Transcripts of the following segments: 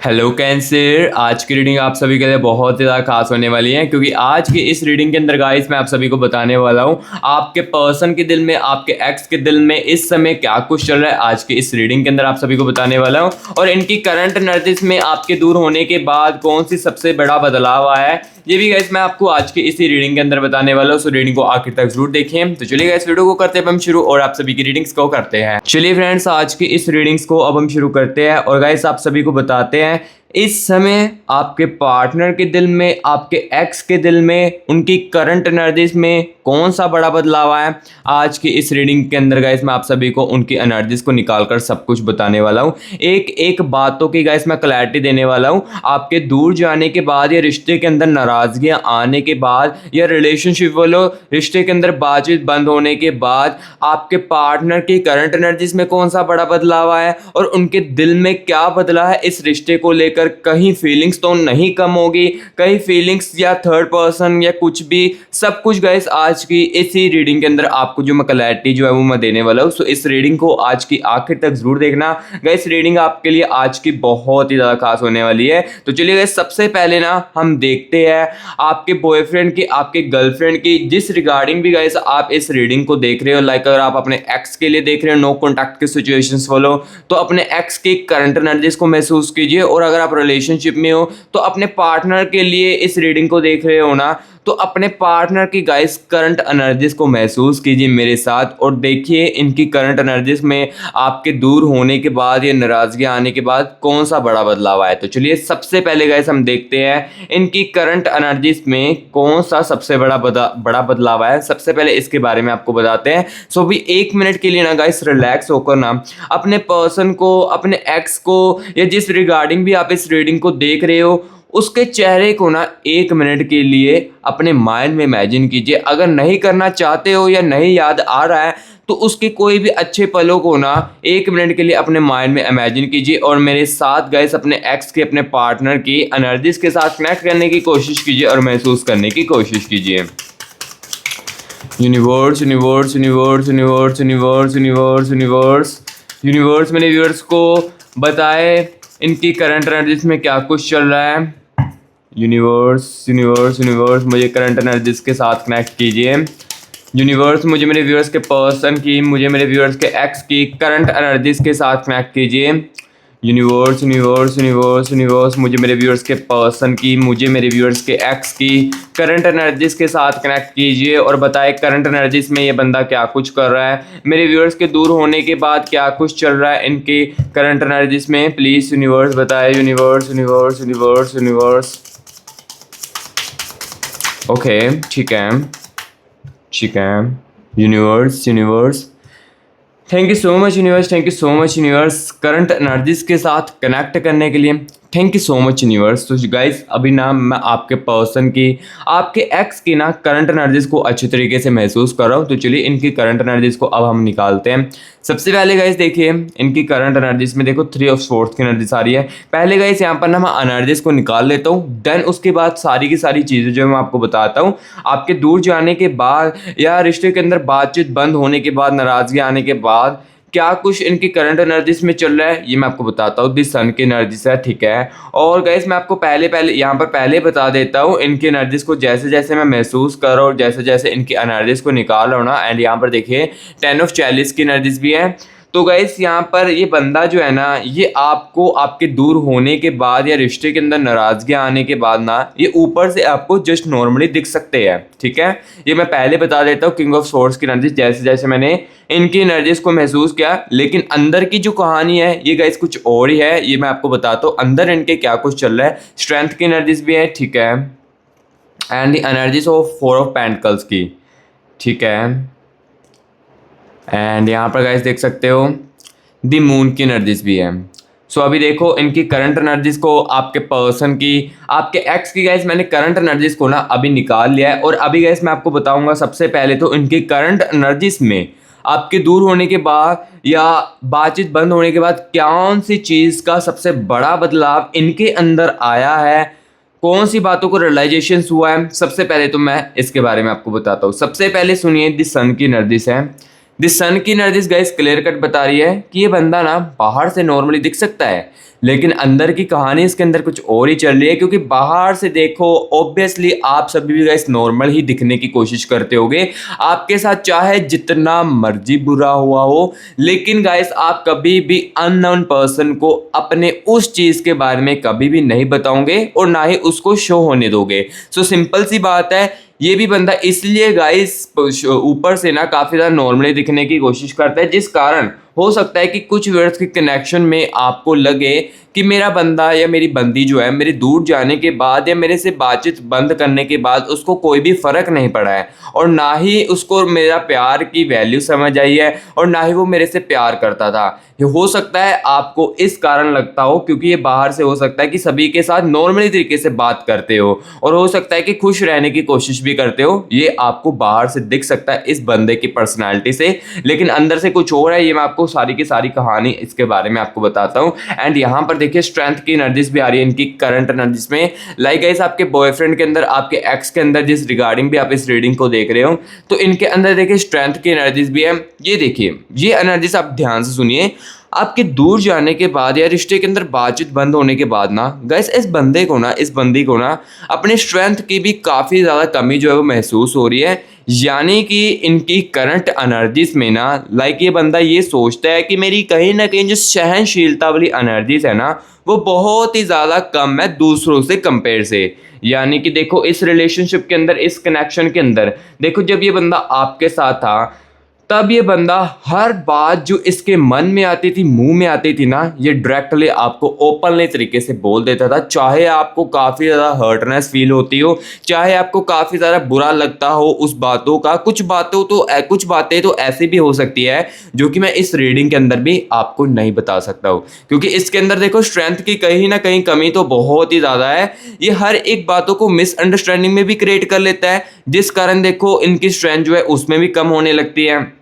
Hello cancer. आज की reading आप सभी के लिए बहुत ज़्यादा खास होने वाली है, क्योंकि आज की इस रीडिंग के अंदर गाइस मैं आप सभी को बताने वाला हूँ आपके पर्सन के दिल में, आपके एक्स के दिल में इस समय क्या कुछ चल रहा है। आज की इस रीडिंग के अंदर आप सभी को बताने वाला हूँ, और इनकी करंट एनर्जीज में आपके दूर होने के बाद कौन सी सबसे बड़ा बदलाव आया है, ये भी गाइस मैं आपको आज की इसी रीडिंग के अंदर बताने वाला हूँ। सो रीडिंग को आखिर तक जरूर देखें। तो चलिए गाइस वीडियो को करते हैं अब हम शुरू, और आप सभी की रीडिंग्स को करते हैं। चलिए फ्रेंड्स, आज की इस रीडिंग्स को अब हम शुरू करते हैं, और गाइस आप सभी को बताते हैं इस समय आपके पार्टनर के दिल में, आपके एक्स के दिल में, उनकी करंट एनर्जीज में कौन सा बड़ा बदलाव आया है। आज की इस रीडिंग के अंदर गाइस मैं आप सभी को उनकी एनर्जीज को निकालकर सब कुछ बताने वाला हूँ। एक एक बातों की गाइस मैं क्लैरिटी देने वाला हूँ। आपके दूर जाने के बाद या रिश्ते के अंदर नाराजगियां आने के बाद या रिलेशनशिप वालों रिश्ते के अंदर बातचीत बंद होने के बाद आपके पार्टनर की करंट एनर्जीज में कौन सा बड़ा बदलाव आया है, और उनके दिल में क्या बदला है इस रिश्ते को लेकर। कहीं फीलिंग्स तो नहीं कम होगी, कहीं फीलिंग्स या थर्ड पर्सन या कुछ भी, सब कुछ गाइस आज की इसी रीडिंग के अंदर आपको जो मैं क्लैरिटी जो है वो मैं देने वाला हूँ। सो इस रीडिंग को आज की आखिर तक जरूर देखना गाइस। रीडिंग आपके लिए आज की बहुत ही ज़्यादा खास होने वाली है। तो चलिए गाइस, सबसे पहले ना हम देखते हैं आपके बॉयफ्रेंड की, आपके गर्लफ्रेंड की, जिस रिगार्डिंग भी गाइस आप इस रीडिंग को देख रहे हो। लाइक अगर आप अपने एक्स के लिए देख रहे हो, नो कॉन्टैक्ट की सिचुएशंस फॉलो, तो अपने एक्स की करंट एनर्जीज को महसूस कीजिए। और अगर आप रिलेशनशिप में हो तो अपने पार्टनर के लिए इस रीडिंग को देख रहे हो ना, तो अपने पार्टनर की गाइस करंट एनर्जीज को महसूस कीजिए मेरे साथ, और देखिए इनकी करंट एनर्जीज में आपके दूर होने के बाद या नाराजगी आने के बाद कौन सा बड़ा बदलाव आया। तो चलिए सबसे पहले गाइस हम देखते हैं इनकी करंट एनर्जीज में कौन सा सबसे बड़ा बदलाव आया है। सबसे पहले इसके बारे में आपको बताते हैं। सो भी 1 मिनट के लिए ना गाइस रिलैक्स होकर ना अपने पर्सन को, अपने एक्स को, या जिस रिगार्डिंग भी आप इस रीडिंग को देख रहे हो उसके चेहरे को ना 1 मिनट के लिए अपने माइंड में इमेजिन कीजिए। अगर नहीं करना चाहते हो या नहीं याद आ रहा है तो उसके कोई भी अच्छे पलों को ना 1 मिनट के लिए अपने माइंड में इमेजिन कीजिए, और मेरे साथ गाइस अपने एक्स के, अपने पार्टनर की एनर्जीज के साथ कनेक्ट करने की कोशिश कीजिए और महसूस करने की कोशिश कीजिए। Universe universe universe universe universe universe universe universe मेरे व्यूअर्स को बताए इनकी करंट एनर्जीज में क्या कुछ चल रहा है। यूनिवर्स यूनिवर्स यूनिवर्स मुझे करंट एनर्जीज के साथ कनेक्ट कीजिए। यूनिवर्स मुझे मेरे व्यूअर्स के पर्सन की, मुझे मेरे व्यूअर्स के एक्स की करंट एनर्जीज के साथ कनेक्ट कीजिए। यूनिवर्स यूनिवर्स यूनिवर्स यूनिवर्स मुझे मेरे व्यूअर्स के पर्सन की, मुझे मेरे व्यूअर्स के एक्स की करंट एनर्जीज के साथ कनेक्ट कीजिए, और बताए करंट एनर्जीज में ये बंदा क्या कुछ कर रहा है, मेरे व्यूअर्स के दूर होने के बाद क्या कुछ चल रहा है इनकी करंट एनर्जीज में। प्लीज यूनिवर्स बताए। Universe universe universe universe okay, ठीक है ठीक है। Universe universe thank you so much universe, thank you so much universe current energies के साथ कनेक्ट करने के लिए। Thank you so much universe. तो गाइस अभी ना मैं आपके पर्सन की, आपके एक्स की ना करंट एनर्जीज को अच्छी तरीके से महसूस कर रहा हूँ। तो चलिए इनकी करंट एनर्जीज को अब हम निकालते हैं। सबसे पहले गाइस देखिए इनकी करंट एनर्जीज में देखो 3 ऑफ स्वॉर्ड्स की एनर्जीज आ रही है। पहले गाइस यहाँ पर ना मैं एनर्जीज को निकाल लेता हूँ, देन उसके बाद सारी की सारी चीज़ें जो मैं आपको बताता हूँ। आपके दूर जाने के बाद या रिश्ते के अंदर बातचीत बंद होने के बाद, नाराजगी आने के बाद क्या कुछ इनकी करंट एनर्जीज में चल रहा है, ये मैं आपको बताता हूँ। दिस सन की एनर्जीज है, ठीक है। और गाइस मैं आपको पहले यहाँ पर पहले बता देता हूँ इनकी एनर्जीज को, जैसे जैसे मैं महसूस कर रहा हूँ, जैसे जैसे इनकी एनर्जीज को निकाल रहा हूँ ना। एंड यहाँ पर देखिए 10 ऑफ चैलिस की एनर्जीज भी है। तो गाइस यहाँ पर ये बंदा जो है ना, ये आपको आपके दूर होने के बाद या रिश्ते के अंदर नाराजगी आने के बाद ना, ये ऊपर से आपको जस्ट नॉर्मली दिख सकते हैं, ठीक है। ये मैं पहले बता देता हूँ किंग ऑफ स्वॉर्ड्स की एनर्जी, जैसे जैसे मैंने इनकी एनर्जीज को महसूस किया। लेकिन अंदर की जो कहानी है ये गाइस कुछ और ही है, ये मैं आपको बताता हूँ अंदर इनके क्या कुछ चल रहा है। स्ट्रेंथ की एनर्जीज भी है, ठीक है। And the energies of 4 of pentacles की, ठीक है। एंड यहाँ पर गाइस देख सकते हो द मून की एनर्जीज भी है। सो अभी देखो इनकी करंट एनर्जीज को, आपके पर्सन की, आपके एक्स की गाइस मैंने करंट एनर्जीज को ना अभी निकाल लिया है। और अभी गाइस मैं आपको बताऊंगा सबसे पहले तो इनकी करंट एनर्जीज में आपके दूर होने के बाद या बातचीत बंद होने के बाद कौन सी चीज़ का सबसे बड़ा बदलाव इनके अंदर आया है, कौन सी बातों को रियलाइजेशन हुआ है। सबसे पहले तो मैं इसके बारे में आपको बताता हूँ। सबसे पहले सुनिए द सन की एनर्जीज है। द सन की एनर्जीज गाइस क्लियर कट बता रही है कि ये बंदा ना बाहर से नॉर्मली दिख सकता है, लेकिन अंदर की कहानी इसके अंदर कुछ और ही चल रही है। क्योंकि बाहर से देखो ऑब्वियसली आप सभी भी गाइस नॉर्मल ही दिखने की कोशिश करते होगे, आपके साथ चाहे जितना मर्जी बुरा हुआ हो, लेकिन गाइस आप कभी भी अननोन पर्सन को अपने उस चीज के बारे में कभी भी नहीं बताओगे और ना ही उसको शो होने दोगे। सो सिंपल सी बात है, ये भी बंदा इसलिए गाइस ऊपर से ना काफी ज्यादा नॉर्मली दिखने की कोशिश करता है, जिस कारण हो सकता है कि कुछ वर्ड्स के कनेक्शन में आपको लगे कि मेरा बंदा या मेरी बंदी जो है मेरे दूर जाने के बाद या मेरे से बातचीत बंद करने के बाद उसको कोई भी फर्क नहीं पड़ा है, और ना ही उसको मेरा प्यार की वैल्यू समझ आई है, और ना ही वो मेरे से प्यार करता था। ये हो सकता है आपको इस कारण लगता हो क्योंकि ये बाहर से हो सकता है कि सभी के साथ नॉर्मली तरीके से बात करते हो, और हो सकता है कि खुश रहने की कोशिश भी करते हो। ये आपको बाहर से दिख सकता है इस बंदे की पर्सनालिटी से, लेकिन अंदर से कुछ और है। ये मैं आपको सारी की सारी कहानी इसके बारे में आपको बताता हूँ। एंड यहाँ पर देखिए स्ट्रेंथ की एनर्जीज भी आ रही है इनकी करंट एनर्जीज में। लाइक गाइस आपके बॉयफ्रेंड के अंदर, आपके एक्स के अंदर जिस रिगार्डिंग भी आप इस रीडिंग को देख रहे हो, तो इनके अंदर देखिए स्ट्रेंथ की एनर्जीज भी है। ये देखिए ये एनर्जीज आप ध्यान से सुनिए। आपके दूर जाने के बाद या रिश्ते के अंदर बातचीत बंद होने के बाद ना गाइस इस बंदे को ना, इस बंदी को ना अपने स्ट्रेंथ की भी काफ़ी ज़्यादा कमी जो है वो महसूस हो रही है। यानी कि इनकी करंट एनर्जीज में ना लाइक ये बंदा ये सोचता है कि मेरी कहीं ना कहीं जो सहनशीलता वाली एनर्जीज है ना वो बहुत ही ज़्यादा कम है दूसरों से कंपेयर से। यानी कि देखो इस रिलेशनशिप के अंदर, इस कनेक्शन के अंदर देखो, जब ये बंदा आपके साथ था तब ये बंदा हर बात जो इसके मन में आती थी, मुंह में आती थी ना, ये डायरेक्टली आपको ओपनली तरीके से बोल देता था। चाहे आपको काफ़ी ज़्यादा हर्टनेस फील होती हो, चाहे आपको काफ़ी ज़्यादा बुरा लगता हो उस बातों का, कुछ बातें तो ऐसी भी हो सकती है जो कि मैं इस रीडिंग के अंदर भी आपको नहीं बता सकता हूँ, क्योंकि इसके अंदर देखो स्ट्रेंथ की कहीं ना कहीं कमी तो बहुत ही ज़्यादा है। ये हर एक बातों को मिसअंडरस्टैंडिंग में भी क्रिएट कर लेता है, जिस कारण देखो इनकी स्ट्रेंथ जो है उसमें भी कम होने लगती है।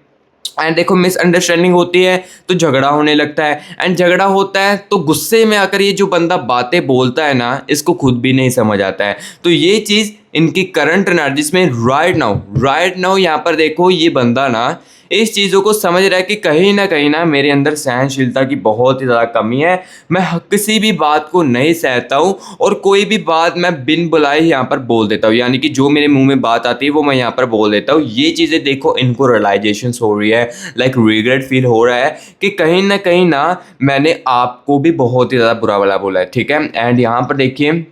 एंड देखो मिसअंडरस्टैंडिंग होती है तो झगड़ा होने लगता है, एंड झगड़ा होता है तो गुस्से में आकर ये जो बंदा बातें बोलता है ना इसको खुद भी नहीं समझ आता है। तो ये चीज़ इनकी करंट एनर्जीज में राइट नाउ यहाँ पर देखो ये बंदा ना इस चीज़ों को समझ रहा है कि कहीं ना मेरे अंदर सहनशीलता की बहुत ही ज़्यादा कमी है। मैं किसी भी बात को नहीं सहता हूँ और कोई भी बात मैं बिन बुलाए यहाँ पर बोल देता हूँ, यानी कि जो मेरे मुंह में बात आती है वो मैं यहाँ पर बोल देता हूँ। ये चीज़ें देखो इनको रियलाइजेशन हो रही है, लाइक रिग्रेट फील हो रहा है कि कहीं ना मैंने आपको भी बहुत ही ज़्यादा बुरा वाला बोला है, ठीक है। एंड यहाँ पर देखिए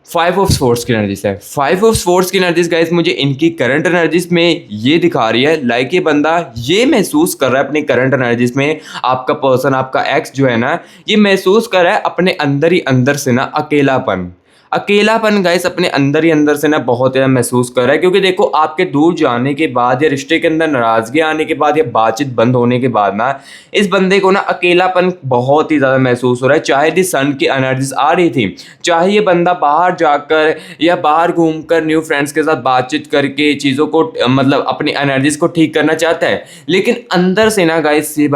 5 ऑफ स्वॉर्ड्स की एनर्जीज है। 5 ऑफ स्वॉर्ड्स की एनर्जीज गाइस मुझे इनकी करंट एनर्जीज में ये दिखा रही है, लाइक ये बंदा ये महसूस कर रहा है अपनी करंट एनर्जीज में, आपका पर्सन, आपका एक्स जो है ना, ये महसूस कर रहा है अपने अंदर ही अंदर से ना अकेलापन गाइस अपने अंदर ही अंदर से ना बहुत ज़्यादा महसूस कर रहा है। क्योंकि देखो आपके दूर जाने के बाद या रिश्ते के अंदर नाराज़गी आने के बाद या बातचीत बंद होने के बाद ना इस बंदे को ना अकेलापन बहुत ही ज़्यादा महसूस हो रहा है। चाहे दी सन की एनर्जीज आ रही थी, चाहे ये बंदा बाहर जाकर या बाहर घूमकर न्यू फ्रेंड्स के साथ बातचीत करके चीज़ों को मतलब अपनी एनर्जीज को ठीक करना चाहता है, लेकिन अंदर से ना गाइस ये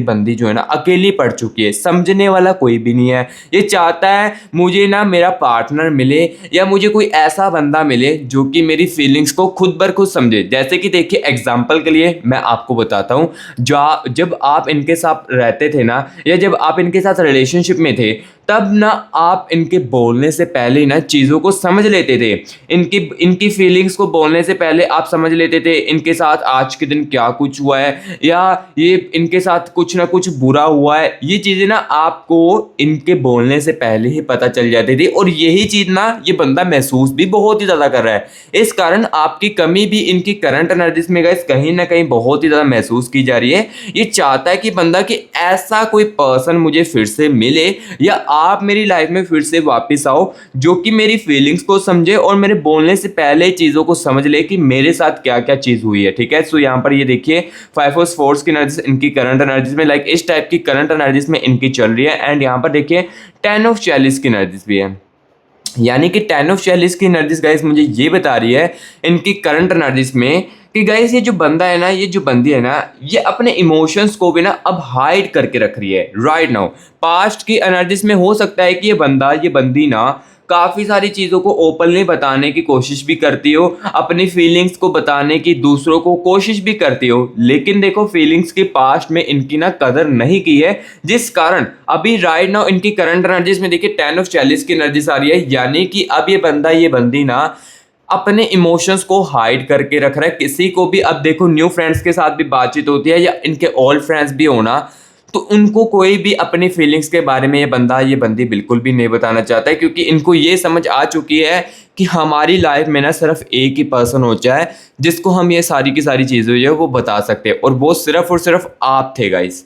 बंदी जो है ना अकेली पड़ चुकी है, समझने वाला कोई भी नहीं है। ये चाहता है मुझे ना मेरा पार्टनर मिले या मुझे कोई ऐसा बंदा मिले जो कि मेरी फीलिंग्स को खुद बर खुद समझे। जैसे कि देखिए एग्जांपल के लिए मैं आपको बताता हूँ, जब आप इनके साथ रहते थे ना या जब आप इनके साथ रिलेशनशिप में थे, तब ना आप इनके बोलने से पहले ना चीज़ों को समझ लेते थे। इनकी फीलिंग्स को बोलने से पहले आप समझ लेते थे इनके साथ आज के दिन क्या कुछ हुआ है या ये इनके साथ कुछ ना कुछ बुरा हुआ है। ये चीज़ें ना आपको इनके बोलने से पहले ही पता चल जाती थी, और यही चीज़ ना ये बंदा महसूस भी बहुत ही ज़्यादा कर रहा है। इस कारण आपकी कमी भी इनकी करंट एनर्जीज में गाइस कहीं ना कहीं बहुत ही ज़्यादा महसूस की जा रही है। ये चाहता है कि बंदा कि ऐसा कोई पर्सन मुझे फिर से मिले या आप मेरी लाइफ में फिर से वापस आओ जो कि मेरी फीलिंग्स को समझे और मेरे बोलने से पहले चीज़ों को समझ ले कि मेरे साथ क्या क्या चीज़ हुई है, ठीक है। सो यहाँ पर ये देखिए 5 ऑफ स्वॉर्ड्स की एनर्जीज इनकी करंट एनर्जीज में लाइक इस टाइप की करंट एनर्जीज में इनकी चल रही है। एंड यहाँ पर देखिए 10 ऑफ चैलिस की एनर्जीज भी है, यानी कि 10 ऑफ चैलिस की एनर्जीज गाइस मुझे ये बता रही है इनकी करंट एनर्जीज में कि गाइस ये जो बंदा है ना, ये जो बंदी है ना, ये अपने इमोशंस को भी ना अब हाइड करके रख रही है राइट नाउ। पास्ट की एनर्जीज में हो सकता है कि ये बंदी ना काफ़ी सारी चीज़ों को ओपनली बताने की कोशिश भी करती हो, अपनी फीलिंग्स को बताने की दूसरों को कोशिश भी करती हो, लेकिन देखो फीलिंग्स के पास्ट में इनकी ना कदर नहीं की है, जिस कारण अभी राइट नाउ इनकी करंट एनर्जीज में देखिए 10 ऑफ चैलिस की एनर्जीज आ रही है, यानी कि अब ये बंदा ये बंदी ना अपने इमोशंस को हाइड करके रख रहा है किसी को भी। अब देखो न्यू फ्रेंड्स के साथ भी बातचीत होती है या इनके ओल्ड फ्रेंड्स भी होना, तो उनको कोई भी अपनी फीलिंग्स के बारे में ये बंदा ये बंदी बिल्कुल भी नहीं बताना चाहता है, क्योंकि इनको ये समझ आ चुकी है कि हमारी लाइफ में ना सिर्फ एक ही पर्सन होता है जिसको हम ये सारी की सारी चीज़ें जो है वो बता सकते हैं, और वो सिर्फ और सिर्फ आप थे गाइस।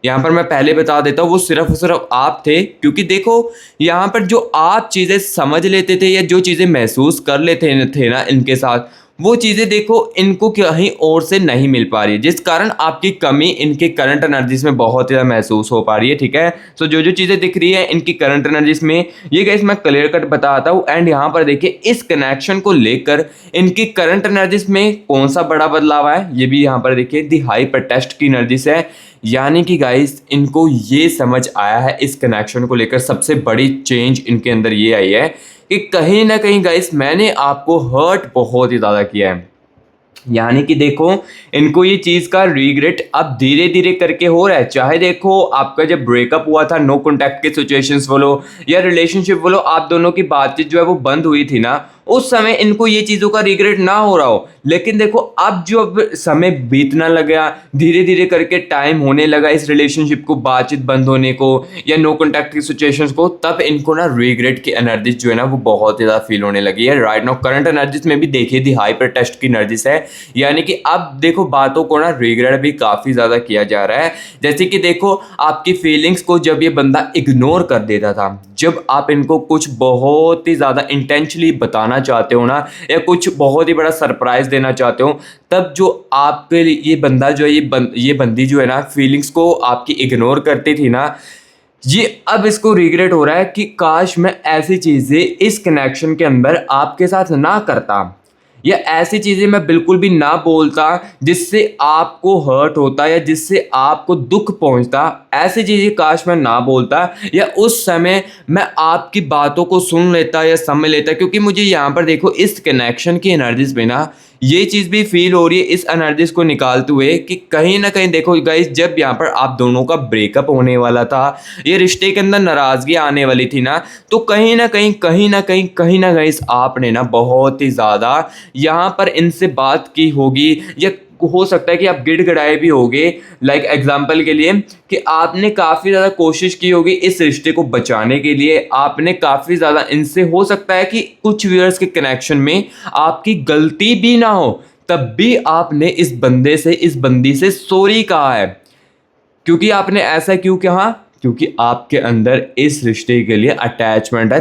यहाँ पर मैं पहले बता देता हूँ, वो सिर्फ और सिर्फ आप थे, क्योंकि देखो यहाँ पर जो आप चीज़ें समझ लेते थे या जो चीज़ें महसूस कर लेते थे ना इनके साथ, वो चीज़ें देखो इनको कहीं और से नहीं मिल पा रही है, जिस कारण आपकी कमी इनके करंट एनर्जीज में बहुत ज़्यादा महसूस हो पा रही है। ठीक है, सो जो जो चीज़ें दिख रही है इनकी करंट एनर्जीज में, ये गाइस मैं क्लियर कट बताता हूँ। एंड यहाँ पर देखिए इस कनेक्शन को लेकर इनकी करंट एनर्जीज में कौन सा बड़ा बदलाव है, ये भी यहाँ पर देखिए दी हाइपर टेस्ट की एनर्जीज है, यानी कि गाइस इनको ये समझ आया है इस कनेक्शन को लेकर सबसे बड़ी चेंज इनके अंदर ये आई है कि कहीं ना कहीं गाइस मैंने आपको हर्ट बहुत ही ज़्यादा किया है, यानी कि देखो इनको ये चीज़ का रिग्रेट अब धीरे धीरे करके हो रहा है। चाहे देखो आपका जब ब्रेकअप हुआ था, नो कॉन्टैक्ट के सिचुएशंस बोलो या रिलेशनशिप बोलो, आप दोनों की बातचीत जो है वो बंद हुई थी ना, उस समय इनको ये चीज़ों का रिग्रेट ना हो रहा हो, लेकिन देखो अब जो अब समय बीतना लगा, धीरे धीरे करके टाइम होने लगा इस रिलेशनशिप को बातचीत बंद होने को या नो कॉन्टैक्ट की सिचुएशंस को, तब इनको ना रिग्रेट की एनर्जीज जो है ना वो बहुत ज़्यादा फील होने लगी है। राइट नाउ करंट एनर्जीज में भी देखिए दी हाइपर टेस्ट की एनर्जीज है, यानी कि अब देखो बातों को ना रिग्रेट भी काफ़ी ज़्यादा किया जा रहा है। जैसे कि देखो आपकी फीलिंग्स को जब ये बंदा इग्नोर कर देता था, जब आप इनको कुछ बहुत ही ज़्यादा इंटेंशनली बताना चाहते हो ना या कुछ बहुत ही बड़ा सरप्राइज देना चाहते हो, तब जो आपके लिए ये बंदा जो है ये बंदी जो है ना फीलिंग्स को आपकी इग्नोर करती थी ना, ये अब इसको रिग्रेट हो रहा है कि काश मैं ऐसी चीज़ें इस कनेक्शन के अंदर आपके साथ ना करता या ऐसी चीज़ें मैं बिल्कुल भी ना बोलता जिससे आपको हर्ट होता या जिससे आपको दुख पहुंचता, ऐसी चीज़ें काश मैं ना बोलता या उस समय मैं आपकी बातों को सुन लेता या समझ लेता, क्योंकि मुझे यहाँ पर देखो इस कनेक्शन की एनर्जीज में ना ये चीज़ भी फील हो रही है इस एनर्जीज को निकालते हुए कि कहीं ना कहीं देखो गाइस जब यहाँ पर आप दोनों का ब्रेकअप होने वाला था, ये रिश्ते के अंदर नाराज़गी आने वाली थी ना, तो कहीं ना कहीं आपने ना बहुत ही ज़्यादा यहाँ पर इनसे बात की होगी या हो सकता है कि आप गिड़गिड़ाए भी होगे, लाइक एग्जाम्पल के लिए कि आपने काफ़ी ज़्यादा कोशिश की होगी इस रिश्ते को बचाने के लिए, आपने काफ़ी ज़्यादा इनसे हो सकता है कि कुछ व्यूअर्स के कनेक्शन में आपकी गलती भी ना हो, तब भी आपने इस बंदी से सॉरी कहा है। क्योंकि आपने ऐसा क्यों कहा? क्योंकि आपके अंदर इस रिश्ते के लिए अटैचमेंट है,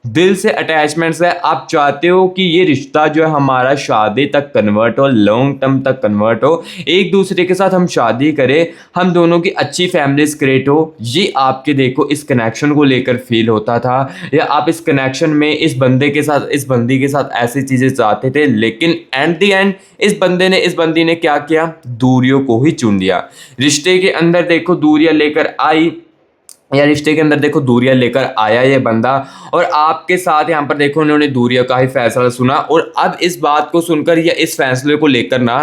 दिल से अटैचमेंट्स है। आप चाहते हो कि ये रिश्ता जो है हमारा शादी तक कन्वर्ट हो, लॉन्ग टर्म तक कन्वर्ट हो, एक दूसरे के साथ हम शादी करें, हम दोनों की अच्छी फैमिलीज क्रिएट हो, ये आपके देखो इस कनेक्शन को लेकर फील होता था, या आप इस कनेक्शन में इस बंदी के साथ ऐसी चीज़ें चाहते थे, लेकिन एट द एंड इस बंदी ने क्या किया? दूरियों को ही चुन लिया। रिश्ते के अंदर देखो दूरियां लेकर आई या रिश्ते के अंदर देखो दूरियां लेकर आया ये बंदा, और आपके साथ यहाँ पर देखो उन्होंने दूरियां का ही फैसला सुना, और अब इस बात को सुनकर या इस फैसले को लेकर ना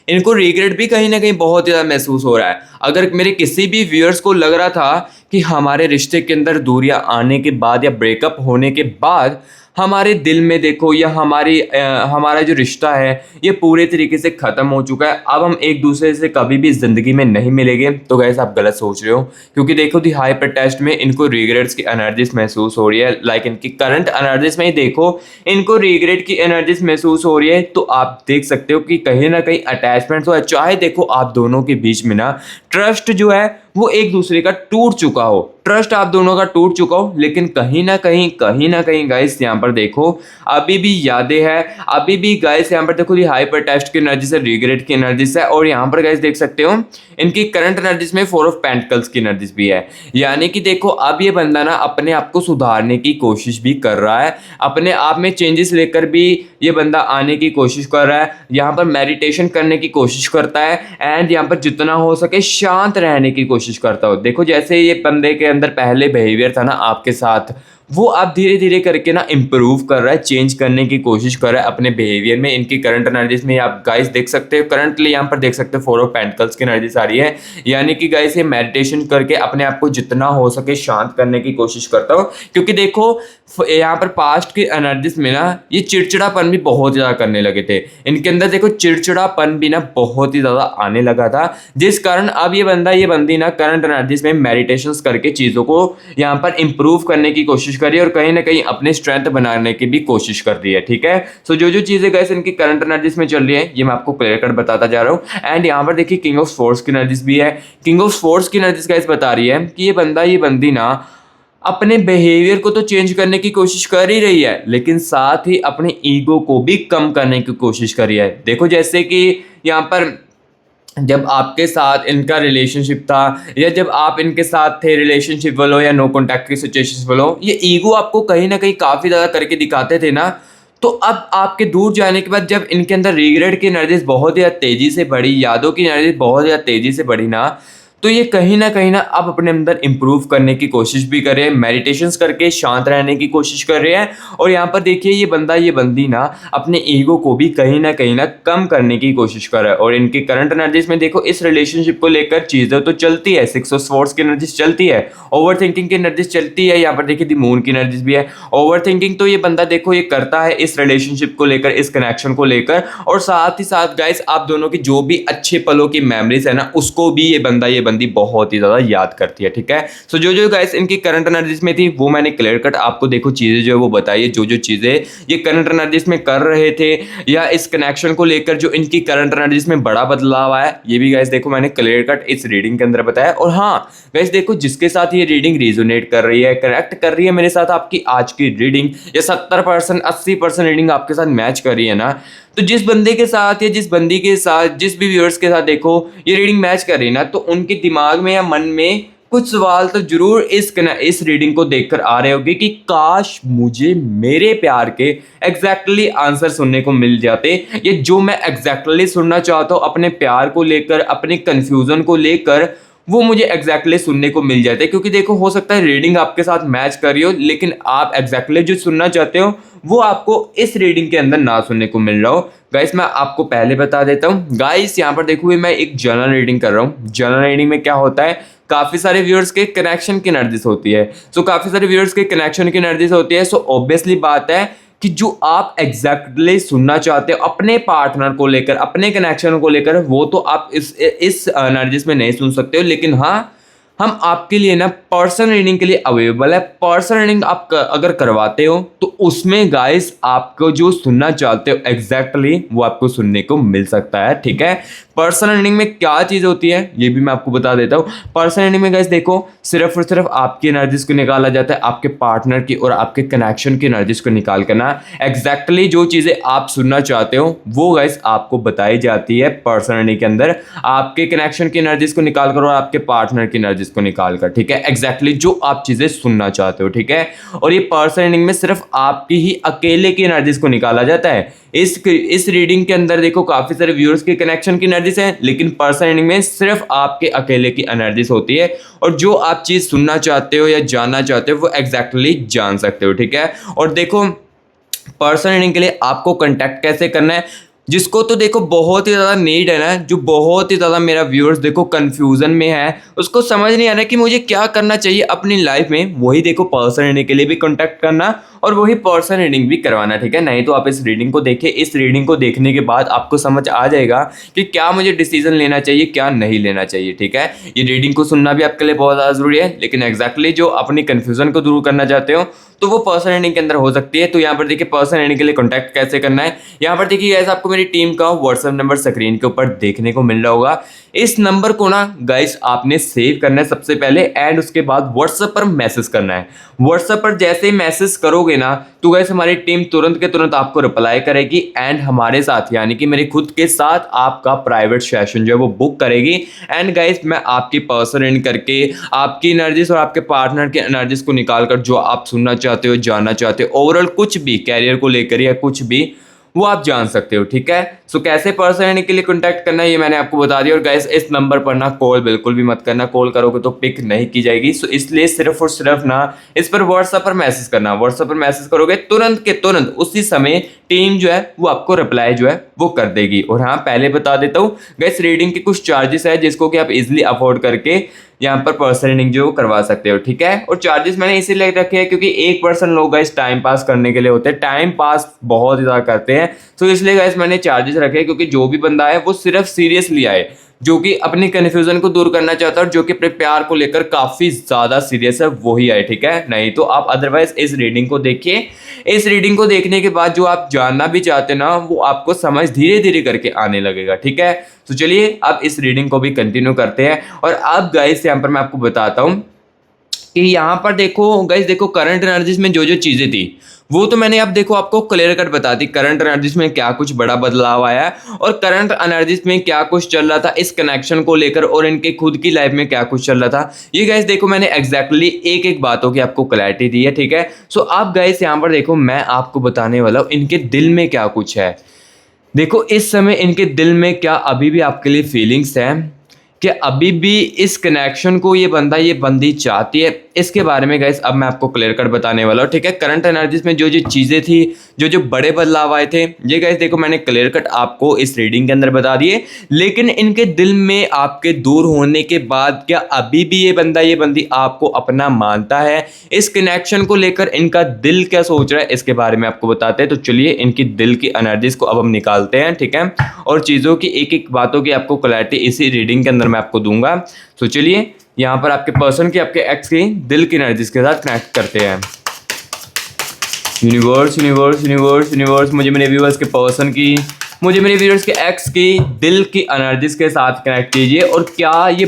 इनको रिग्रेट भी कहीं ना कहीं बहुत ज़्यादा महसूस हो रहा है। अगर मेरे किसी भी व्यूअर्स को लग रहा था कि हमारे रिश्ते के अंदर दूरियां आने के बाद या ब्रेकअप होने के बाद हमारे दिल में देखो या हमारा जो रिश्ता है ये पूरे तरीके से ख़त्म हो चुका है, अब हम एक दूसरे से कभी भी ज़िंदगी में नहीं मिलेंगे, तो गैस आप गलत सोच रहे हो। क्योंकि देखो दी हाइपर टेस्ट में इनको रिग्रेट्स की एनर्जीज महसूस हो रही है, लाइक इनकी करंट एनर्जीज में ही देखो इनको रिग्रेट की एनर्जीज महसूस हो रही है, तो आप देख सकते हो कि कहीं ना कहीं अटैचमेंट हो, चाहे देखो आप दोनों के बीच में ना ट्रस्ट जो है वो एक दूसरे का टूट चुका हो, ट्रस्ट आप दोनों का टूट चुका हो, लेकिन कहीं ना कहीं गाइस यहाँ पर देखो अभी भी यादें हैं, अभी भी गाइस यहाँ पर देखो ये हाइपर टेस्ट की एनर्जी से रिग्रेट की एनर्जी से, और यहाँ पर गाइस देख सकते हो इनकी करंट एनर्जीज में 4 ऑफ पेंटिकल्स की एनर्जीज भी है, यानी कि देखो अब ये बंदा ना अपने आप को सुधारने की कोशिश भी कर रहा है, अपने आप में चेंजेस लेकर भी ये बंदा आने की कोशिश कर रहा है, यहाँ पर मेडिटेशन करने की कोशिश करता है, एंड यहाँ पर जितना हो सके शांत रहने की कोशिश करता हो। देखो जैसे ये बंदे के अंदर पहले बिहेवियर था ना आपके साथ, वो आप धीरे धीरे करके ना इम्प्रूव कर रहा है, चेंज करने की कोशिश कर रहा है अपने बिहेवियर में। इनकी करंट एनर्जीज में आप गाइस देख सकते हो, करंटली यहाँ पर देख सकते हो 4 ऑफ पेंटिकल्स की एनर्जीज आ रही है, यानी कि गाइस ये मेडिटेशन करके अपने आप को जितना हो सके शांत करने की कोशिश करता हूँ। क्योंकि देखो यहाँ पर पास्ट की एनर्जीज में ना ये चिड़चिड़ापन भी बहुत ज़्यादा करने लगे थे, इनके अंदर देखो चिड़चिड़ापन भी ना बहुत ही ज़्यादा आने लगा था, जिस कारण अब ये बंदी ना करंट एनर्जीज में मेडिटेशंस करके चीज़ों को यहाँ पर इंप्रूव करने की कोशिश कर रही है और कहीं ना कहीं अपने स्ट्रेंथ बनाने की भी कोशिश कर रही है। ठीक है, सो जो जो चीज़ें गाइस इनकी करंट एनर्जीज में चल रही है ये मैं आपको क्लियर कट बताता जा रहा हूँ। एंड यहाँ पर देखिए किंग ऑफ फोर्स की एनर्जीज भी है। किंग ऑफ फोर्स की एनर्जीज गाइस बता रही है कि ये बंदी ना अपने बिहेवियर को तो चेंज करने की कोशिश कर ही रही है, लेकिन साथ ही अपने ईगो को भी कम करने की कोशिश कर रही है। देखो जैसे कि यहाँ पर जब आपके साथ इनका रिलेशनशिप था या जब आप इनके साथ थे रिलेशनशिप वालों या नो कॉन्टैक्ट की सिचुएशंस वालों, ये ईगो आपको कहीं ना कहीं काफ़ी ज़्यादा करके दिखाते थे ना। तो अब आपके दूर जाने के बाद जब इनके अंदर रिग्रेट की एनर्जीज बहुत ज़्यादा तेज़ी से बढ़ी, यादों की एनर्जी बहुत ज़्यादा तेज़ी से बढ़ी ना, तो ये कहीं ना अब अपने अंदर इम्प्रूव करने की कोशिश भी कर रहे हैं, मेडिटेशंस करके शांत रहने की कोशिश कर रहे हैं। और यहाँ पर देखिए ये बंदी ना अपने ईगो को भी कहीं ना कम करने की कोशिश कर रहा है। और इनकी करंट एनर्जीज में देखो इस रिलेशनशिप को लेकर चीज़ें तो चलती है, 6 ऑफ स्वॉर्ड्स की एनर्जीज चलती है, ओवर थिंकिंग की एनर्जीज चलती है, यहाँ पर देखिए द मून की एनर्जीज भी है। ओवर थिंकिंग तो ये बंदा देखो ये करता है इस रिलेशनशिप को लेकर, इस कनेक्शन को लेकर, और साथ ही साथ गाइस आप दोनों की जो भी अच्छे पलों की मेमोरीज है ना उसको भी ये बंदी बहुत ही ज्यादा याद करती है। ठीक है, सो जो जो गाइस इनकी करंट एनर्जीज में थी वो मैंने क्लियर कट आपको देखो चीजें जो है वो बताइए, जो जो चीजें ये करंट एनर्जीज में कर रहे थे या इस कनेक्शन को लेकर जो इनकी करंट एनर्जीज में बड़ा बदलाव आया, ये भी गाइस देखो मैंने क्लियर कट इस रीडिंग के अंदर बताया। और हाँ गाइस देखो जिसके साथ ये रीडिंग रिजोनेट कर रही है, कनेक्ट कर रही है मेरे साथ आपकी आज की रीडिंग, या 70% 80% रीडिंग आपके साथ मैच कर रही है ना, तो जिस बंदे के साथ या जिस बंदी के साथ जिस भी व्यूअर्स के साथ देखो ये रीडिंग मैच कर रही है ना, तो उनके दिमाग में या मन में कुछ सवाल तो जरूर इस रीडिंग को देखकर आ रहे होंगे कि काश मुझे मेरे प्यार के एग्जैक्टली आंसर सुनने को मिल जाते, ये जो मैं एग्जैक्टली सुनना चाहता हूँ अपने प्यार को लेकर, अपने कंफ्यूजन को लेकर, वो मुझे एग्जैक्टली सुनने को मिल जाते। क्योंकि देखो हो सकता है रीडिंग आपके साथ मैच कर रही हो लेकिन आप एग्जैक्टली जो सुनना चाहते हो वो आपको इस रीडिंग के अंदर ना सुनने को मिल रहा हो। गाइस मैं आपको पहले बता देता हूँ गाइस, यहाँ पर देखो मैं एक जनरल रीडिंग कर रहा हूँ। जनरल रीडिंग में क्या होता है, काफी सारे व्यूअर्स के कनेक्शन की एनर्जीज होती है। सो काफी सारे व्यूअर्स के कनेक्शन की एनर्जीज होती है। सो ऑब्वियसली बात है कि जो आप एग्जैक्टली सुनना चाहते हो अपने पार्टनर को लेकर, अपने कनेक्शन को लेकर, वो तो आप इस एनर्जीज में नहीं सुन सकते हो, लेकिन हाँ हम आपके लिए ना पर्सनल रीडिंग के लिए अवेलेबल है। पर्सनल रीडिंग आप अगर करवाते हो तो उसमें गाइस आपको जो सुनना चाहते हो एग्जैक्टली वो आपको सुनने को मिल सकता है। ठीक है, पर्सनल रीडिंग में क्या चीज़ होती है ये भी मैं आपको बता देता हूँ। पर्सनल रीडिंग में गाइस देखो सिर्फ और सिर्फ आपकी एनर्जीज को निकाला जाता है, आपके पार्टनर की और आपके कनेक्शन की एनर्जीज को निकाल कर ना एग्जैक्टली जो चीज़ें आप सुनना चाहते हो वो गाइस आपको बताई जाती है पर्सनल रीडिंग के अंदर, आपके कनेक्शन की एनर्जीज को निकाल कर और आपके पार्टनर की एनर्जीज को निकाल कर। ठीक है, एग्जैक्टली जो आप चीज़ें सुनना चाहते हो। ठीक है, और ये पर्सनल रीडिंग में सिर्फ आपकी ही अकेले की एनर्जीज को निकाला जाता है। इस रीडिंग के अंदर देखो काफी सारे व्यूअर्स के कनेक्शन की एनर्जीज है, लेकिन पर्सनल रीडिंग में सिर्फ आपके अकेले की एनर्जीज होती है और जो आप चीज सुनना चाहते हो या जानना चाहते हो वो एग्जैक्टली जान सकते हो। ठीक है, और देखो पर्सनल रीडिंग के लिए आपको कांटेक्ट कैसे करना है, जिसको तो देखो बहुत ही ज़्यादा नीड है ना, जो बहुत ही ज़्यादा मेरा व्यूअर्स देखो कंफ्यूजन में है, उसको समझ नहीं आ रहा है कि मुझे क्या करना चाहिए अपनी लाइफ में, वही देखो पर्सनल रीडिंग के लिए भी कांटेक्ट करना और वही पर्सनल रीडिंग भी करवाना। ठीक है, नहीं तो आप इस रीडिंग को देखिए, इस रीडिंग को देखने के बाद आपको समझ आ जाएगा कि क्या मुझे डिसीजन लेना चाहिए क्या नहीं लेना चाहिए। ठीक है, ये रीडिंग को सुनना भी आपके लिए बहुत ज़्यादा ज़रूरी है, लेकिन एग्जैक्टली जो अपनी कन्फ्यूजन को दूर करना चाहते हो तो वो पर्सनल रीडिंग के अंदर हो सकती है। तो यहाँ पर देखिए पर्सनल रीडिंग के लिए कॉन्टैक्ट कैसे करना है, यहाँ पर देखिए गाइस आपको मेरी टीम का व्हाट्सएप नंबर स्क्रीन के ऊपर देखने को मिल रहा होगा। इस नंबर को ना गाइस आपने सेव करना है सबसे पहले, एंड उसके बाद व्हाट्सएप पर मैसेज करना है। व्हाट्सएप पर जैसे ही मैसेज करोगे ना तो गाइस हमारी टीम तुरंत के तुरंत आपको रिप्लाई करेगी एंड हमारे साथ यानी कि मेरे खुद के साथ आपका प्राइवेट सेशन जो है वो बुक करेगी। एंड गाइस मैं आपकी पर्सनल रीडिंग करके आपकी एनर्जीज और आपके पार्टनर की एनर्जीज को निकाल कर जो आप सुनना चाहते हो, जानना चाहते हो, ओवरऑल कुछ भी कैरियर को लेकर या कुछ भी, वो आप जान सकते हो, ठीक है। सो कैसे पर्सन यानी के लिए कॉन्टैक्ट करना है ये मैंने आपको बता दिया। और गाइस इस नंबर पर ना कॉल बिल्कुल भी मत करना, कॉल करोगे तो पिक नहीं की जाएगी। सो इसलिए सिर्फ और सिर्फ ना इस पर व्हाट्सएप पर मैसेज करना, व्हाट्सएप पर मैसेज करोगे तुरंत के तुरंत उसी समय टीम जो है वो आपको रिप्लाई जो है वो कर देगी। और हाँ पहले बता देता हूँ गाइस, रीडिंग के कुछ चार्जेस है जिसको कि आप इजिली अफोर्ड करके यहाँ पर पर्सन रीडिंग जो करवा सकते हो, ठीक है। और चार्जेस मैंने इसीलिए रखे हैं क्योंकि एक पर्सन लोग गाइस टाइम पास करने के लिए होते हैं, टाइम पास बहुत ज़्यादा करते हैं। तो इसलिए गाइस मैंने चार्जेस रखे हैं क्योंकि जो भी बंदा है वो सिर्फ सीरियसली आए, जो कि अपनी कन्फ्यूजन को दूर करना चाहता है और जो कि अपने प्यार को लेकर काफी ज्यादा सीरियस है वही आए, ठीक है। नहीं तो आप अदरवाइज इस रीडिंग को देखिए। इस रीडिंग को देखने के बाद जो आप जानना भी चाहते ना वो आपको समझ धीरे धीरे करके आने लगेगा, ठीक है। तो चलिए अब इस रीडिंग को भी कंटिन्यू करते हैं। और अब गाइस यहाँ पर मैं आपको बताता हूँ कि यहाँ पर देखो गाइस, देखो करंट एनर्जीज में जो जो चीजें थी वो तो मैंने अब देखो आपको क्लियर कट बता दी। करंट एनर्जीज में क्या कुछ बड़ा बदलाव आया है और करंट एनर्जीज में क्या कुछ चल रहा था इस कनेक्शन को लेकर और इनके खुद की लाइफ में क्या कुछ चल रहा था, ये गाइस देखो मैंने एग्जैक्टली एक एक बातों की आपको क्लैरिटी दी है, ठीक है। सो आप गाइस यहाँ पर देखो मैं आपको बताने वाला हूँ इनके दिल में क्या कुछ है। देखो इस समय इनके दिल में क्या अभी भी आपके लिए फीलिंग्स है, कि अभी भी इस कनेक्शन को ये बंदी चाहती है, इसके बारे में गाइस अब मैं आपको क्लियर कट बताने वाला हूँ, ठीक है। करंट एनर्जीज में जो जो चीज़ें थी, जो जो बड़े बदलाव आए थे, ये गाइस देखो मैंने क्लियर कट आपको इस रीडिंग के अंदर बता दिए। लेकिन इनके दिल में आपके दूर होने के बाद क्या अभी भी ये बंदी आपको अपना मानता है? इस कनेक्शन को लेकर इनका दिल क्या सोच रहा है इसके बारे में आपको बताते हैं। तो चलिए इनकी दिल की एनर्जीज को अब हम निकालते हैं, ठीक है। और चीज़ों की एक एक बातों की आपको क्लैरिटी इसी रीडिंग के अंदर मैं आपको दूंगा। तो चलिए यहाँ पर आपके पर्सन की, आपके एक्स की दिल की एनर्जीज के साथ कनेक्ट करते हैं। यूनिवर्स यूनिवर्स यूनिवर्स यूनिवर्स मुझे मेरे व्यूअर्स के पर्सन की, मुझे मेरे व्यूअर्स के एक्स की दिल की एनर्जीज के साथ कनेक्ट कीजिए। और क्या ये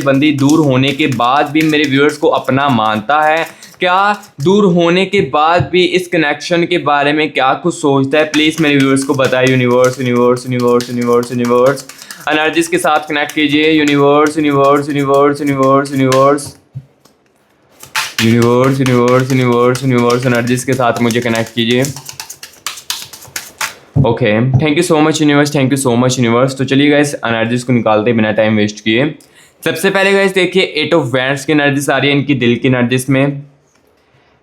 बंदी दूर होने के बाद भी मेरे व्यूअर्स को अपना मानता है? क्या दूर होने के बाद भी इस कनेक्शन के बारे में क्या कुछ सोचता है? प्लीज़ मेरे व्यूअर्स को बताइए। Universe universe universe universe universe energies के साथ कनेक्ट कीजिए। Universe universe universe universe universe universe universe universe universe energies के साथ मुझे कनेक्ट कीजिए। Okay, thank you so much universe, thank you so much universe. तो चलिए गाइस एनर्जीज को निकालते बिना टाइम वेस्ट किए। सबसे पहले गाइस देखिए 8 ऑफ वैंड्स की एनर्जीज आ रही है इनकी दिल की एनर्जीज में।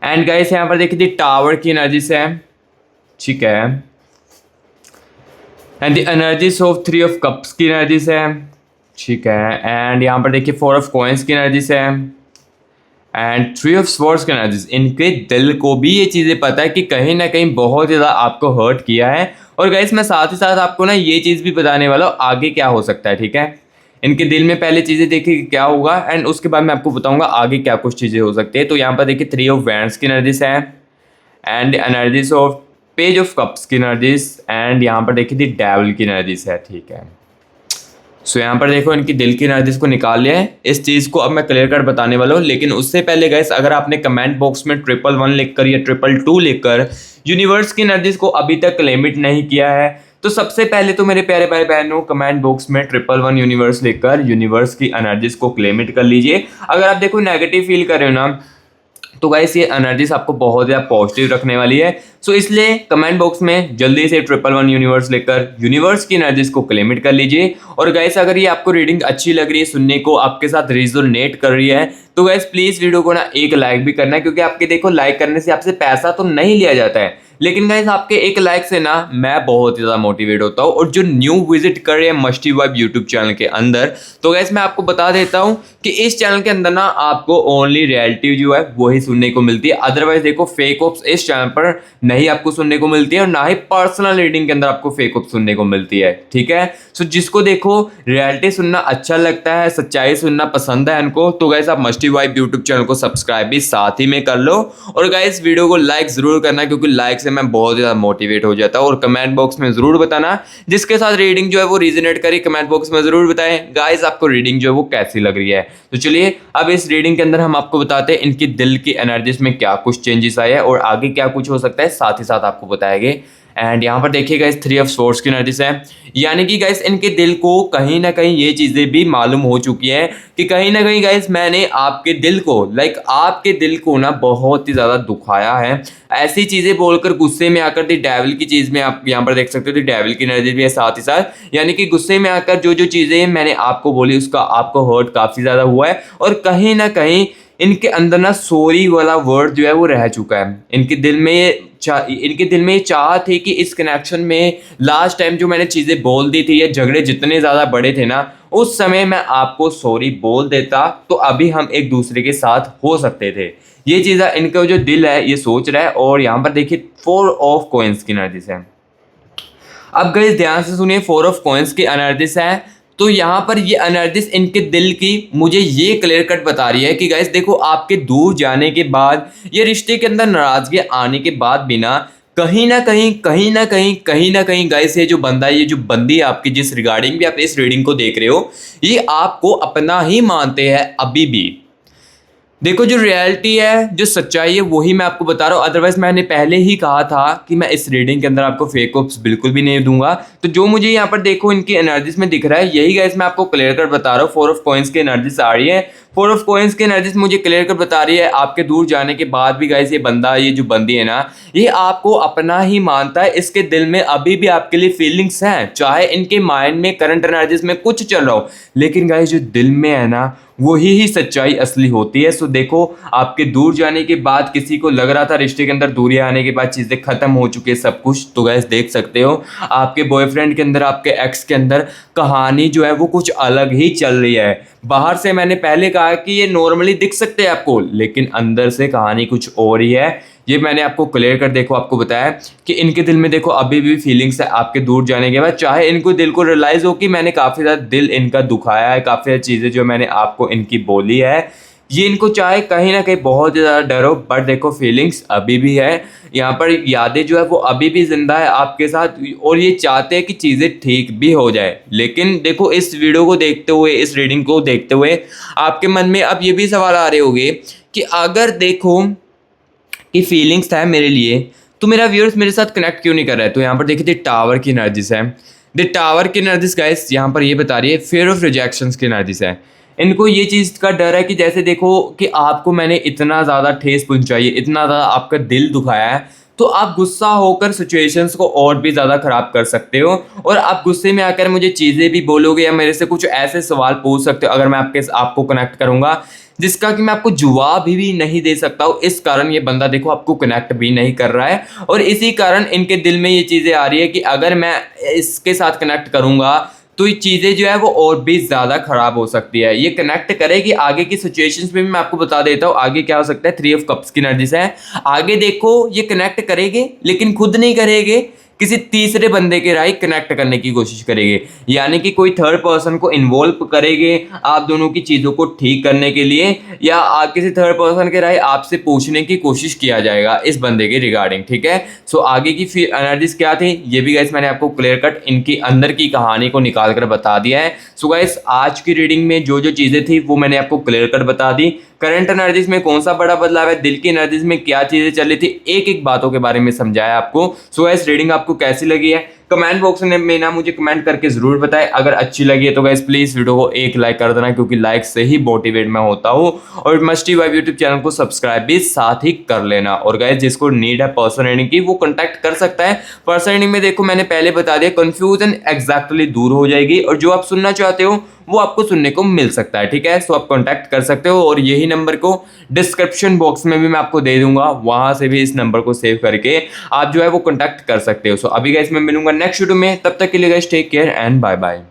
एंड गाइस यहाँ पर देखिए टावर की एनर्जीज है, ठीक है। And the energies of 3 of cups की एनर्जीज है, ठीक है। एंड यहाँ पर देखिए 4 ऑफ कॉइन्स की एनर्जीज है एंड 3 ऑफ स्वॉर्ड्स की एनर्जीज। इनके दिल को भी ये चीज़ें पता है कि कहीं ना कहीं बहुत ज़्यादा आपको हर्ट किया है। और गाइस मैं साथ ही साथ आपको ना ये चीज़ भी बताने वाला हूँ आगे क्या हो सकता है, ठीक है। इनके दिल में पहले चीज़ें देखिए कि क्या होगा एंड उसके बाद मैं आपको बताऊंगा आगे क्या कुछ चीज़ें हो सकती है। तो यहाँ पर देखिए 3 ऑफ वैंड्स की एनर्जीज है and energies of page of cups की एनर्जीज एंड यहाँ पर देखिए दी डेविल की एनर्जीज है, ठीक है। सो यहाँ पर देखो इनकी दिल की एनर्जीज को निकाल लिया है। इस चीज़ को अब मैं क्लियर कट बताने वाला हूँ, लेकिन उससे पहले गाइस अगर आपने कमेंट बॉक्स में 111 लिखकर या 222 लिखकर यूनिवर्स की एनर्जीज को अभी तक क्लेमिट नहीं किया है तो सबसे पहले तो मेरे प्यारे भाई बहनों कमेंट बॉक्स में 111 यूनिवर्स लिखकर यूनिवर्स की एनर्जीज को क्लेमिट कर लीजिए। अगर आप देखो नेगेटिव फील कर रहे हो ना तो गाइस ये एनर्जीज आपको बहुत ज़्यादा पॉजिटिव रखने वाली है। सो इसलिए कमेंट बॉक्स में जल्दी से 111 यूनिवर्स लेकर यूनिवर्स की एनर्जीज को क्लेमिट कर लीजिए। और गाइस अगर ये आपको रीडिंग अच्छी लग रही है, सुनने को आपके साथ रिजोनेट कर रही है तो गाइस प्लीज़ वीडियो को ना एक लाइक भी करना है, क्योंकि आपके देखो लाइक करने से आपसे पैसा तो नहीं लिया जाता है, लेकिन गाइस आपके एक लाइक से ना मैं बहुत ज़्यादा मोटिवेट होता हूँ। और जो न्यू विजिट कर रहे हैं मस्टी वाइब यूट्यूब चैनल के अंदर, तो गाइस मैं आपको बता देता हूँ कि इस चैनल के अंदर ना आपको ओनली रियलिटी जो है वही सुनने को मिलती है। अदरवाइज देखो फेक ऑप्स इस चैनल पर नहीं आपको सुनने को मिलती है और ना ही पर्सनल रीडिंग के अंदर आपको फेक ऑप्स सुनने को मिलती है, ठीक है। सो जिसको देखो रियलिटी सुनना अच्छा लगता है, सच्चाई सुनना पसंद है इनको, तो गाइस आप मस्टी वाइब यूट्यूब चैनल को सब्सक्राइब भी साथ ही में कर लो। और गाइस वीडियो को लाइक जरूर करना, क्योंकि लाइक से मैं बहुत ज़्यादा मोटिवेट हो जाता हूँ। और कमेंट बॉक्स में ज़रूर बताना जिसके साथ रीडिंग जो है वो रिजोनेट करी, कमेंट बॉक्स में ज़रूर बताएं गाइस आपको रीडिंग जो है वो कैसी लग रही है। तो चलिए अब इस रीडिंग के अंदर हम आपको बताते हैं इनकी दिल की एनर्जीज में क्या कुछ चेंजेस आए हैं और आगे क्या कुछ हो सकता है, साथ ही साथ आपको बताएंगे। एंड यहाँ पर देखिए गाइस 3 ऑफ सोर्ड्स की एनर्जी है, यानी कि गाइस इनके दिल को कहीं ना कहीं ये चीज़ें भी मालूम हो चुकी हैं कि कहीं ना कहीं गाइस मैंने आपके दिल को आपके दिल को ना बहुत ही ज़्यादा दुखाया है। ऐसी चीज़ें बोलकर गुस्से में आकर दी डेविल की चीज़ में आप यहाँ पर देख सकते हो दी डेविल की एनर्जी भी है साथ ही साथ, यानी कि गुस्से में आकर जो जो चीज़ें मैंने आपको बोली उसका आपको हर्ट काफ़ी ज़्यादा हुआ है और कहीं ना कहीं इनके अंदर ना सॉरी वाला वर्ड जो है वो रह चुका है। इनके दिल में ये चाह थी कि इस कनेक्शन में लास्ट टाइम जो मैंने चीज़ें बोल दी थी या झगड़े जितने ज़्यादा बड़े थे ना उस समय मैं आपको सॉरी बोल देता तो अभी हम एक दूसरे के साथ हो सकते थे। ये चीज़ें इनका जो दिल है ये सोच रहा है। और यहाँ पर देखिए 4 ऑफ कॉइन्स की एनर्जी है। अब गाइस ध्यान से सुनिए 4 ऑफ कॉइन्स की एनर्जीज है तो यहाँ पर ये एनर्जीज इनके दिल की मुझे ये क्लियर कट बता रही है कि गाइस देखो आपके दूर जाने के बाद ये रिश्ते के अंदर नाराजगी आने के बाद भी ना कहीं ना कहीं गाइस ये जो बंदा है ये जो बंदी है आपकी जिस रिगार्डिंग भी आप इस रीडिंग को देख रहे हो ये आपको अपना ही मानते हैं अभी भी। देखो जो रियलिटी है जो सच्चाई है वही मैं आपको बता रहा हूँ, अदरवाइज मैंने पहले ही कहा था कि मैं इस रीडिंग के अंदर आपको फेक होप्स बिल्कुल भी नहीं दूंगा। तो जो मुझे यहाँ पर देखो इनकी एनर्जीज में दिख रहा है यही गाइस मैं आपको क्लियर कर बता रहा हूँ। 4 ऑफ कॉइन्स की एनर्जीज आ रही है, 4 ऑफ कॉइन्स की एनर्जीज मुझे क्लियर कर बता रही है आपके दूर जाने के बाद भी गाइस ये बंदा ये जो बंदी है ना ये आपको अपना ही मानता है। इसके दिल में अभी भी आपके लिए फीलिंग्स हैं, चाहे इनके माइंड में करंट एनर्जीज में कुछ चल रहा हो लेकिन गाइस जो दिल में है ना वही ही सच्चाई असली होती है। सो देखो आपके दूर जाने के बाद किसी को लग रहा था रिश्ते के अंदर दूरियां आने के बाद चीज़ें खत्म हो चुकी है सब कुछ, तो गाइस देख सकते हो आपके बॉयफ्रेंड के अंदर आपके एक्स के अंदर कहानी जो है वो कुछ अलग ही चल रही है। बाहर से मैंने पहले कहा कि ये नॉर्मली दिख सकते हैं आपको लेकिन अंदर से कहानी कुछ और ही है। ये मैंने आपको क्लियर कर देखो आपको बताया कि इनके दिल में देखो अभी भी फीलिंग्स है आपके दूर जाने के बाद, चाहे इनको दिल को रियलाइज हो कि मैंने काफ़ी ज़्यादा दिल इनका दुखाया है, काफ़ी ज़्यादा चीज़ें जो मैंने आपको इनकी बोली है ये इनको चाहे कहीं ना कहीं बहुत ज़्यादा डर हो बट देखो फीलिंग्स अभी भी है। यहाँ पर यादें जो है वो अभी भी जिंदा है आपके साथ और ये चाहते हैं कि चीज़ें ठीक भी हो जाए। लेकिन देखो इस वीडियो को देखते हुए इस रीडिंग को देखते हुए आपके मन में अब ये भी सवाल आ रहे होंगे कि अगर देखो कि फीलिंग्स था मेरे लिए तो मेरा व्यूअर्स मेरे साथ कनेक्ट क्यों नहीं कर रहा है। तो यहाँ पर देखिए टावर की एनर्जीज है, द टावर की एनर्जीज गाइस यहाँ पर ये बता रही है फियर ऑफ रिजेक्शंस की एनर्जीज है। इनको ये चीज़ का डर है कि जैसे देखो कि आपको मैंने इतना ज़्यादा ठेस पहुंचाई है, इतना ज़्यादा आपका दिल दुखाया है तो आप गुस्सा होकर सिचुएशंस को और भी ज़्यादा ख़राब कर सकते हो और आप गुस्से में आकर मुझे चीज़ें भी बोलोगे या मेरे से कुछ ऐसे सवाल पूछ सकते हो अगर मैं आपको कनेक्ट करूँगा जिसका कि मैं आपको जवाब भी नहीं दे सकता हूँ। इस कारण ये बंदा देखो आपको कनेक्ट भी नहीं कर रहा है और इसी कारण इनके दिल में ये चीज़ें आ रही है कि अगर मैं इसके साथ कनेक्ट करूँगा तो ये चीज़ें जो है वो और भी ज़्यादा ख़राब हो सकती है। ये कनेक्ट करेगी आगे की सिचुएशंस में भी मैं आपको बता देता हूँ आगे क्या हो सकता है। 3 ऑफ कप्स की एनर्जी से आगे देखो ये कनेक्ट करेंगे लेकिन खुद नहीं करेंगे, किसी तीसरे बंदे के राय कनेक्ट करने की कोशिश करेंगे, यानी कि कोई थर्ड पर्सन को इन्वॉल्व करेंगे आप दोनों की चीज़ों को ठीक करने के लिए या किसी थर्ड पर्सन के राय आपसे पूछने की कोशिश किया जाएगा इस बंदे के रिगार्डिंग। ठीक है, सो आगे की फिर एनर्जीज क्या थी ये भी गाइस मैंने आपको क्लियर कट इनकी अंदर की कहानी को निकाल कर बता दिया है। सो गाइस आज की रीडिंग में जो जो चीज़ें थी वो मैंने आपको क्लियर कट बता दी। करंट एनर्जीज में कौन सा बड़ा बदलाव है, दिल की एनर्जीज में क्या चीज़ें चल रही थी, एक एक बातों के बारे में समझाया आपको। सो गाइस रीडिंग आपको कैसी लगी है कमेंट बॉक्स में ना मुझे कमेंट करके ज़रूर बताएं। अगर अच्छी लगी है तो गाइस प्लीज़ वीडियो को एक लाइक कर देना क्योंकि लाइक से ही मोटिवेट मैं होता हूँ और मस्टी वाइब यूट्यूब चैनल को सब्सक्राइब भी साथ ही कर लेना। और गाइस जिसको नीड है पर्सन रीडिंग की वो कॉन्टैक्ट कर सकता है। पर्सन रीडिंग में देखो मैंने पहले बता दिया कन्फ्यूजन एग्जैक्टली दूर हो जाएगी और जो आप सुनना चाहते हो वो आपको सुनने को मिल सकता है। ठीक है, सो आप कांटेक्ट कर सकते हो और यही नंबर को डिस्क्रिप्शन बॉक्स में भी मैं आपको दे दूंगा, वहां से भी इस नंबर को सेव करके आप जो है वो कांटेक्ट कर सकते हो। सो अभी गाइस मैं मिलूंगा नेक्स्ट वीडियो में, तब तक के लिए guys take care and bye bye.